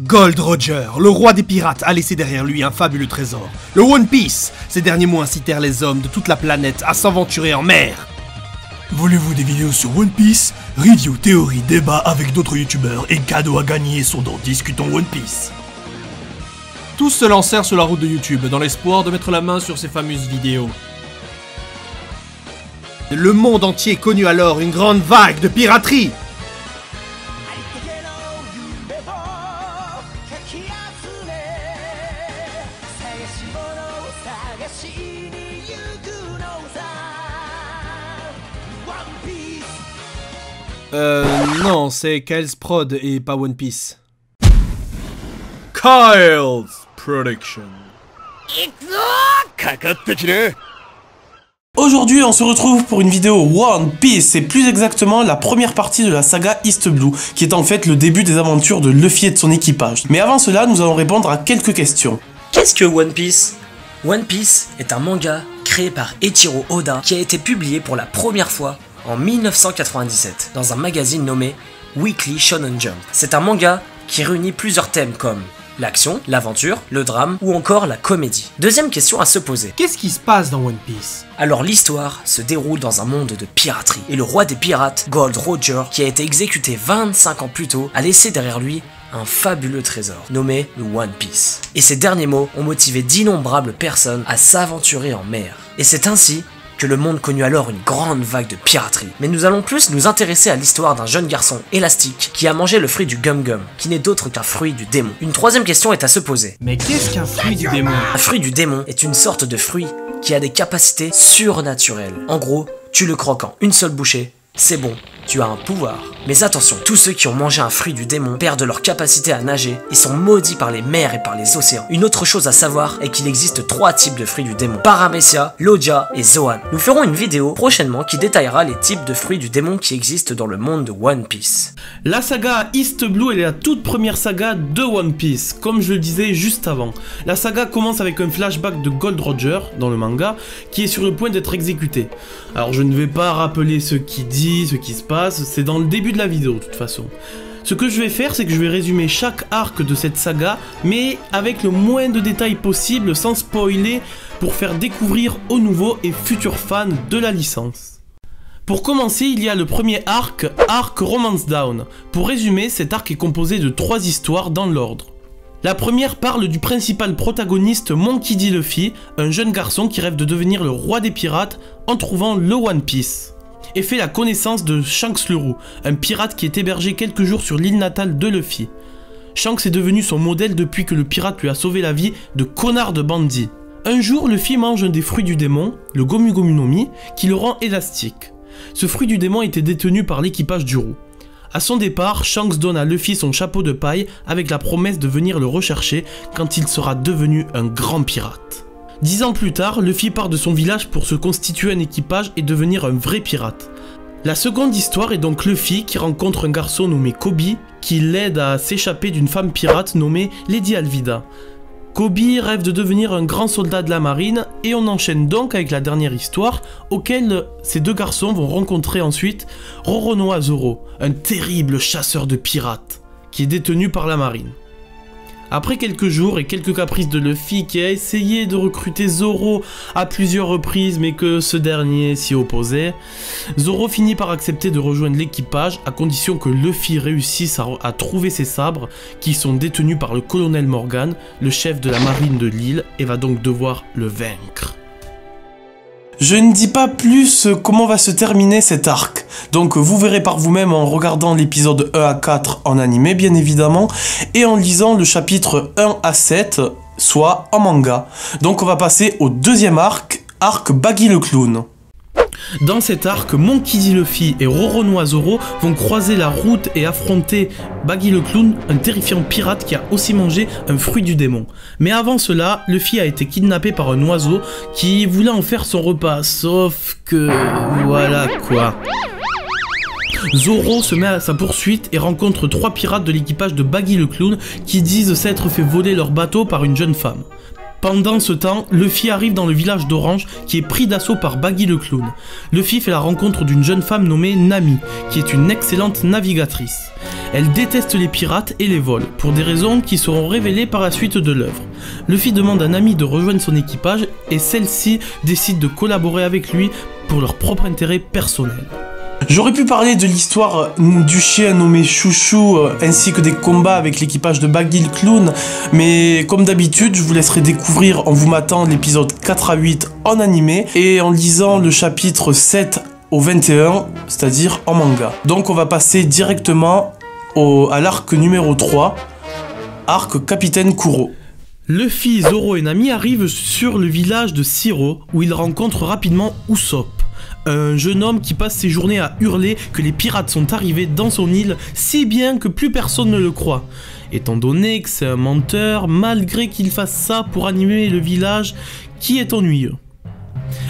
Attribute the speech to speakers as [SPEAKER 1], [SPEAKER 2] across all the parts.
[SPEAKER 1] Gold Roger, le roi des pirates, a laissé derrière lui un fabuleux trésor, le One Piece. Ces derniers mots incitèrent les hommes de toute la planète à s'aventurer en mer.
[SPEAKER 2] Voulez-vous des vidéos sur One Piece? Review, théorie, débat avec d'autres youtubeurs et cadeaux à gagner sont dans Discutons One Piece.
[SPEAKER 3] Tous se lancèrent sur la route de YouTube dans l'espoir de mettre la main sur ces fameuses vidéos.
[SPEAKER 1] Le monde entier connut alors une grande vague de piraterie.
[SPEAKER 3] Non, c'est Kyle's Prod et pas One Piece. Kyle's Production.
[SPEAKER 4] Aujourd'hui, on se retrouve pour une vidéo One Piece, c'est plus exactement la première partie de la saga East Blue, qui est en fait le début des aventures de Luffy et de son équipage. Mais avant cela, nous allons répondre à quelques questions.
[SPEAKER 5] Qu'est-ce que One Piece? One Piece est un manga créé par Eiichiro Oda qui a été publié pour la première fois en 1997 dans un magazine nommé Weekly Shonen Jump. C'est un manga qui réunit plusieurs thèmes comme l'action, l'aventure, le drame ou encore la comédie. Deuxième question à se poser.
[SPEAKER 3] Qu'est-ce qui se passe dans One Piece?
[SPEAKER 5] Alors l'histoire se déroule dans un monde de piraterie et le roi des pirates, Gold Roger, qui a été exécuté 25 ans plus tôt, a laissé derrière lui un fabuleux trésor nommé le One Piece. Et ces derniers mots ont motivé d'innombrables personnes à s'aventurer en mer. Et c'est ainsi que le monde connut alors une grande vague de piraterie. Mais nous allons plus nous intéresser à l'histoire d'un jeune garçon élastique qui a mangé le fruit du Gum Gum, qui n'est d'autre qu'un fruit du démon. Une troisième question est à se poser.
[SPEAKER 3] Mais qu'est-ce qu'un fruit du démon?
[SPEAKER 5] Un fruit du démon est une sorte de fruit qui a des capacités surnaturelles. En gros, tu le croques en une seule bouchée, c'est bon, tu as un pouvoir. Mais attention, tous ceux qui ont mangé un fruit du démon perdent leur capacité à nager et sont maudits par les mers et par les océans. Une autre chose à savoir est qu'il existe 3 types de fruits du démon: Paramecia, Logia et Zoan. Nous ferons une vidéo prochainement qui détaillera les types de fruits du démon qui existent dans le monde de One Piece.
[SPEAKER 4] La saga East Blue, elle est la toute première saga de One Piece, comme je le disais juste avant. La saga commence avec un flashback de Gold Roger, dans le manga, qui est sur le point d'être exécuté. Alors je ne vais pas rappeler ce qu'il dit, ce qui se passe, c'est dans le début de la vidéo de toute façon. Ce que je vais faire, c'est que je vais résumer chaque arc de cette saga, mais avec le moins de détails possible, sans spoiler, pour faire découvrir aux nouveaux et futurs fans de la licence. Pour commencer, il y a le premier arc Romance Down. Pour résumer, cet arc est composé de 3 histoires dans l'ordre. La première parle du principal protagoniste Monkey D. Luffy, un jeune garçon qui rêve de devenir le roi des pirates en trouvant le One Piece, et fait la connaissance de Shanks le Roux, un pirate qui est hébergé quelques jours sur l'île natale de Luffy. Shanks est devenu son modèle depuis que le pirate lui a sauvé la vie de connards de bandits. Un jour, Luffy mange un des fruits du démon, le Gomu Gomu no Mi, qui le rend élastique. Ce fruit du démon était détenu par l'équipage du Roux. A son départ, Shanks donne à Luffy son chapeau de paille avec la promesse de venir le rechercher quand il sera devenu un grand pirate. 10 ans plus tard, Luffy part de son village pour se constituer un équipage et devenir un vrai pirate. La seconde histoire est donc Luffy qui rencontre un garçon nommé Koby qui l'aide à s'échapper d'une femme pirate nommée Lady Alvida. Koby rêve de devenir un grand soldat de la marine et on enchaîne donc avec la dernière histoire auquel ces deux garçons vont rencontrer ensuite Roronoa Zoro, un terrible chasseur de pirates qui est détenu par la marine. Après quelques jours et quelques caprices de Luffy qui a essayé de recruter Zoro à plusieurs reprises mais que ce dernier s'y opposait, Zoro finit par accepter de rejoindre l'équipage à condition que Luffy réussisse à trouver ses sabres qui sont détenus par le colonel Morgan, le chef de la marine de l'île, et va donc devoir le vaincre. Je ne dis pas plus comment va se terminer cet arc, donc vous verrez par vous-même en regardant l'épisode 1 à 4 en animé bien évidemment, et en lisant le chapitre 1 à 7, soit en manga. Donc on va passer au deuxième arc Baggy le Clown. Dans cet arc, Monkey D. Luffy et Roronoa Zoro vont croiser la route et affronter Baggy le Clown, un terrifiant pirate qui a aussi mangé un fruit du démon. Mais avant cela, Luffy a été kidnappé par un oiseau qui voulait en faire son repas, sauf que... voilà quoi. Zoro se met à sa poursuite et rencontre 3 pirates de l'équipage de Baggy le Clown qui disent s'être fait voler leur bateau par une jeune femme. Pendant ce temps, Luffy arrive dans le village d'Orange qui est pris d'assaut par Baggy le clown. Luffy fait la rencontre d'une jeune femme nommée Nami, qui est une excellente navigatrice. Elle déteste les pirates et les vols, pour des raisons qui seront révélées par la suite de l'œuvre. Luffy demande à Nami de rejoindre son équipage et celle-ci décide de collaborer avec lui pour leur propre intérêt personnel.
[SPEAKER 6] J'aurais pu parler de l'histoire du chien nommé Chouchou ainsi que des combats avec l'équipage de Baggy le clown, mais comme d'habitude je vous laisserai découvrir en vous matant l'épisode 4 à 8 en animé et en lisant le chapitre 7 au 21, c'est-à-dire en manga. Donc on va passer directement à l'arc numéro 3, arc Capitaine Kuro.
[SPEAKER 4] Luffy, Zoro et Nami arrivent sur le village de Shiro où ils rencontrent rapidement Usopp. Un jeune homme qui passe ses journées à hurler que les pirates sont arrivés dans son île si bien que plus personne ne le croit. Étant donné que c'est un menteur, malgré qu'il fasse ça pour animer le village qui est ennuyeux.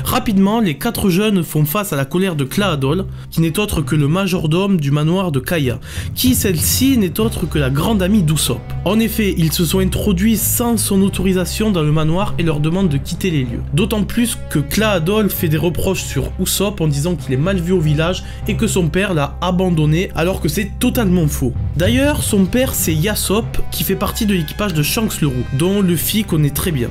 [SPEAKER 4] Rapidement, les 4 jeunes font face à la colère de Claadol, qui n'est autre que le majordome du manoir de Kaya, qui celle-ci n'est autre que la grande amie d'Usopp. En effet, ils se sont introduits sans son autorisation dans le manoir et leur demandent de quitter les lieux. D'autant plus que Claadol fait des reproches sur Usopp en disant qu'il est mal vu au village et que son père l'a abandonné alors que c'est totalement faux. D'ailleurs, son père c'est Yasopp qui fait partie de l'équipage de Shanks le Roux, dont Luffy connaît très bien.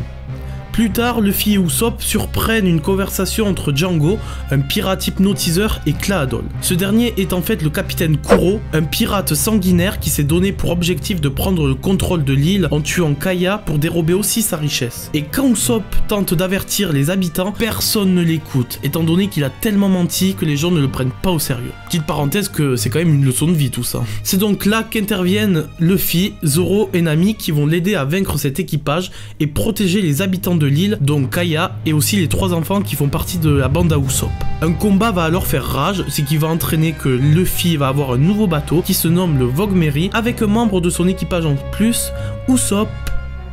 [SPEAKER 4] Plus tard, Luffy et Usopp surprennent une conversation entre Django, un pirate hypnotiseur, et Claadol. Ce dernier est en fait le capitaine Kuro, un pirate sanguinaire qui s'est donné pour objectif de prendre le contrôle de l'île en tuant Kaya pour dérober aussi sa richesse. Et quand Usopp tente d'avertir les habitants, personne ne l'écoute, étant donné qu'il a tellement menti que les gens ne le prennent pas au sérieux. Petite parenthèse que c'est quand même une leçon de vie tout ça. C'est donc là qu'interviennent Luffy, Zoro et Nami qui vont l'aider à vaincre cet équipage et protéger les habitants de l'île, donc Kaya et aussi les 3 enfants qui font partie de la bande à Usopp. Un combat va alors faire rage, ce qui va entraîner que Luffy va avoir un nouveau bateau qui se nomme le Vogue Mary avec un membre de son équipage en plus, Usopp.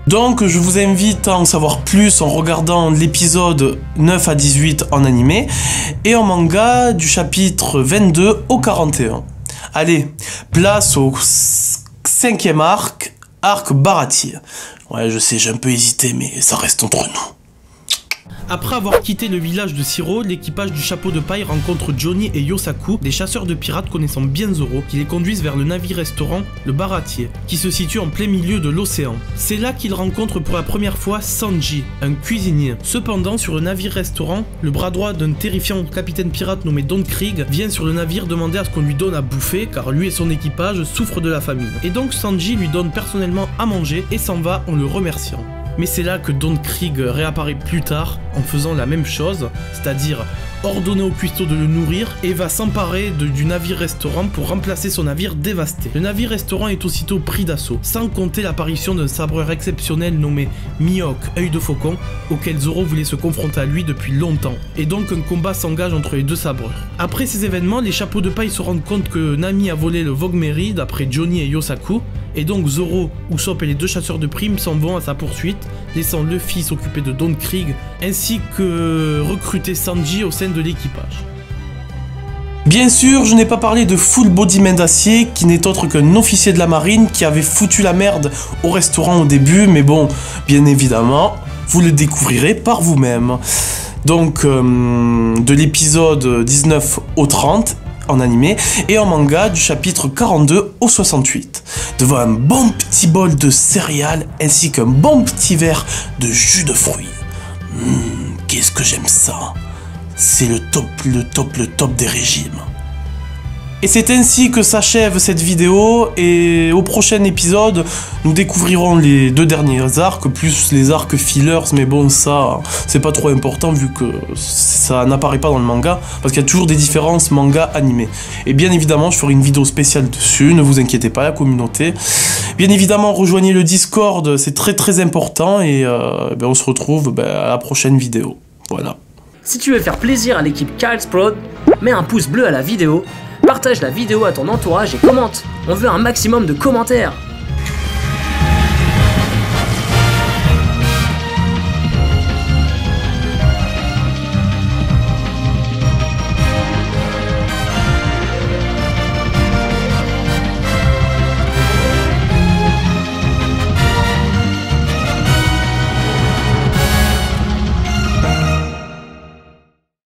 [SPEAKER 6] Donc je vous invite à en savoir plus en regardant l'épisode 9 à 18 en animé et en manga du chapitre 22 au 41. Allez, place au 5e arc Baratie. Ouais, je sais, j'ai un peu hésité, mais ça reste entre nous.
[SPEAKER 4] Après avoir quitté le village de Shiro, l'équipage du chapeau de paille rencontre Johnny et Yosaku, des chasseurs de pirates connaissant bien Zoro, qui les conduisent vers le navire-restaurant, le Baratier, qui se situe en plein milieu de l'océan. C'est là qu'ils rencontrent pour la première fois Sanji, un cuisinier. Cependant, sur le navire-restaurant, le bras droit d'un terrifiant capitaine pirate nommé Don Krieg vient sur le navire demander à ce qu'on lui donne à bouffer, car lui et son équipage souffrent de la famine. Et donc Sanji lui donne personnellement à manger et s'en va en le remerciant. Mais c'est là que Don Krieg réapparaît plus tard en faisant la même chose, c'est-à-dire ordonner au cuistot de le nourrir et va s'emparer du navire-restaurant pour remplacer son navire dévasté. Le navire-restaurant est aussitôt pris d'assaut, sans compter l'apparition d'un sabreur exceptionnel nommé Mihawk, œil de faucon, auquel Zoro voulait se confronter à lui depuis longtemps. Et donc un combat s'engage entre les 2 sabreurs. Après ces événements, les chapeaux de paille se rendent compte que Nami a volé le Vogue Mary d'après Johnny et Yosaku, et donc Zoro, Usopp et les 2 chasseurs de primes s'en vont à sa poursuite, laissant Luffy s'occuper de Don Krieg, ainsi que recruter Sanji au sein de l'équipage.
[SPEAKER 6] Bien sûr, je n'ai pas parlé de Full Body Main d'Acier, qui n'est autre qu'un officier de la marine qui avait foutu la merde au restaurant au début, mais bon, bien évidemment, vous le découvrirez par vous-même. Donc, de l'épisode 19 au 30, en animé, et en manga du chapitre 42 au 68, devant un bon petit bol de céréales ainsi qu'un bon petit verre de jus de fruits. Qu'est-ce que j'aime ça! C'est le top des régimes. Et c'est ainsi que s'achève cette vidéo, et au prochain épisode, nous découvrirons les 2 derniers arcs, plus les arcs fillers, mais bon, ça, c'est pas trop important vu que ça n'apparaît pas dans le manga, parce qu'il y a toujours des différences manga-animé. Et bien évidemment, je ferai une vidéo spéciale dessus, ne vous inquiétez pas, la communauté. Bien évidemment, rejoignez le Discord, c'est très important, et on se retrouve à la prochaine vidéo. Voilà.
[SPEAKER 5] Si tu veux faire plaisir à l'équipe Kyle's Prod, mets un pouce bleu à la vidéo, partage la vidéo à ton entourage et commente. On veut un maximum de commentaires.